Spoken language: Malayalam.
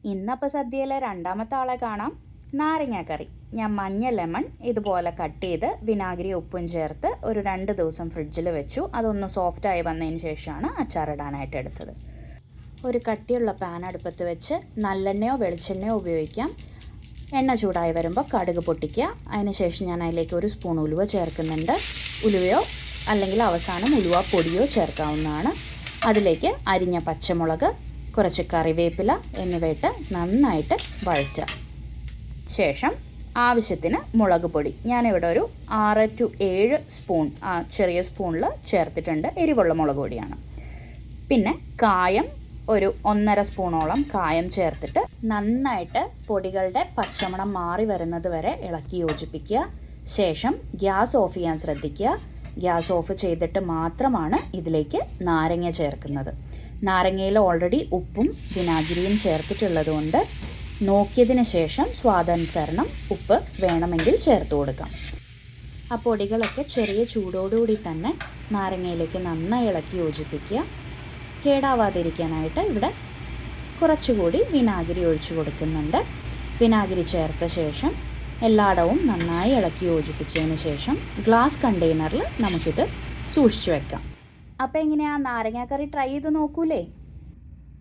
ഇന്നപ്പോൾ സദ്യയിലെ രണ്ടാമത്തെ ആളെ കാണാം. നാരങ്ങാക്കറി. ഞാൻ മഞ്ഞ ലെമൺ ഇതുപോലെ കട്ട് ചെയ്ത് വിനാഗിരി ഉപ്പും ചേർത്ത് ഒരു 2 ദിവസം ഫ്രിഡ്ജിൽ വെച്ചു. അതൊന്ന് സോഫ്റ്റായി വന്നതിന് ശേഷമാണ് അച്ചാറിടാനായിട്ട് എടുത്തത്. ഒരു കട്ടിയുള്ള പാൻ അടുപ്പത്ത് വെച്ച് നല്ലെണ്ണയോ വെളിച്ചെണ്ണയോ ഉപയോഗിക്കാം. എണ്ണ ചൂടായി വരുമ്പോൾ കടുക് പൊട്ടിക്കുക. അതിനുശേഷം ഞാൻ അതിലേക്ക് 1 സ്പൂൺ ഉലുവ ചേർക്കുന്നുണ്ട്. ഉലുവയോ അല്ലെങ്കിൽ അവസാനം ഉലുവ പൊടിയോ ചേർക്കാവുന്നതാണ്. അതിലേക്ക് അരിഞ്ഞ പച്ചമുളക്, കുറച്ച് കറിവേപ്പില എന്നിവയിട്ട് നന്നായിട്ട് വഴറ്റുക. ശേഷം ആവശ്യത്തിന് മുളക് പൊടി ഞാനിവിടെ ഒരു 6 to 7 സ്പൂൺ ചെറിയ സ്പൂണിൽ ചേർത്തിട്ടുണ്ട്. എരിവുള്ള മുളക് പൊടിയാണ്. പിന്നെ കായം ഒരു 1.5 സ്പൂണോളം കായം ചേർത്തിട്ട് നന്നായിട്ട് പൊടികളുടെ പച്ചമണം മാറി വരുന്നത് വരെ ഇളക്കി യോജിപ്പിക്കുക. ശേഷം ഗ്യാസ് ഓഫ് ചെയ്യാൻ ശ്രദ്ധിക്കുക. ഗ്യാസ് ഓഫ് ചെയ്തിട്ട് മാത്രമാണ് ഇതിലേക്ക് നാരങ്ങ ചേർക്കുന്നത്. നാരങ്ങയിൽ ഓൾറെഡി ഉപ്പും വിനാഗിരിയും ചേർത്തിട്ടുള്ളത് കൊണ്ട് നോക്കിയതിന് ശേഷം സ്വാദാനുസരണം ഉപ്പ് വേണമെങ്കിൽ ചേർത്ത് കൊടുക്കാം. ആ പൊടികളൊക്കെ ചെറിയ ചൂടോടുകൂടി തന്നെ നാരങ്ങയിലേക്ക് നന്നായി ഇളക്കി യോജിപ്പിക്കുക. കേടാവാതിരിക്കാനായിട്ട് ഇവിടെ കുറച്ചുകൂടി വിനാഗിരി ഒഴിച്ചു കൊടുക്കുന്നുണ്ട്. വിനാഗിരി ചേർത്ത ശേഷം എല്ലായിടവും നന്നായി ഇളക്കി യോജിപ്പിച്ചതിന് ശേഷം ഗ്ലാസ് കണ്ടെയ്നറിൽ നമുക്കിത് സൂക്ഷിച്ചു വെക്കാം. അപ്പോൾ എങ്ങനെയാണ് നാരങ്ങാക്കറി ട്രൈ ചെയ്ത് നോക്കൂലേ?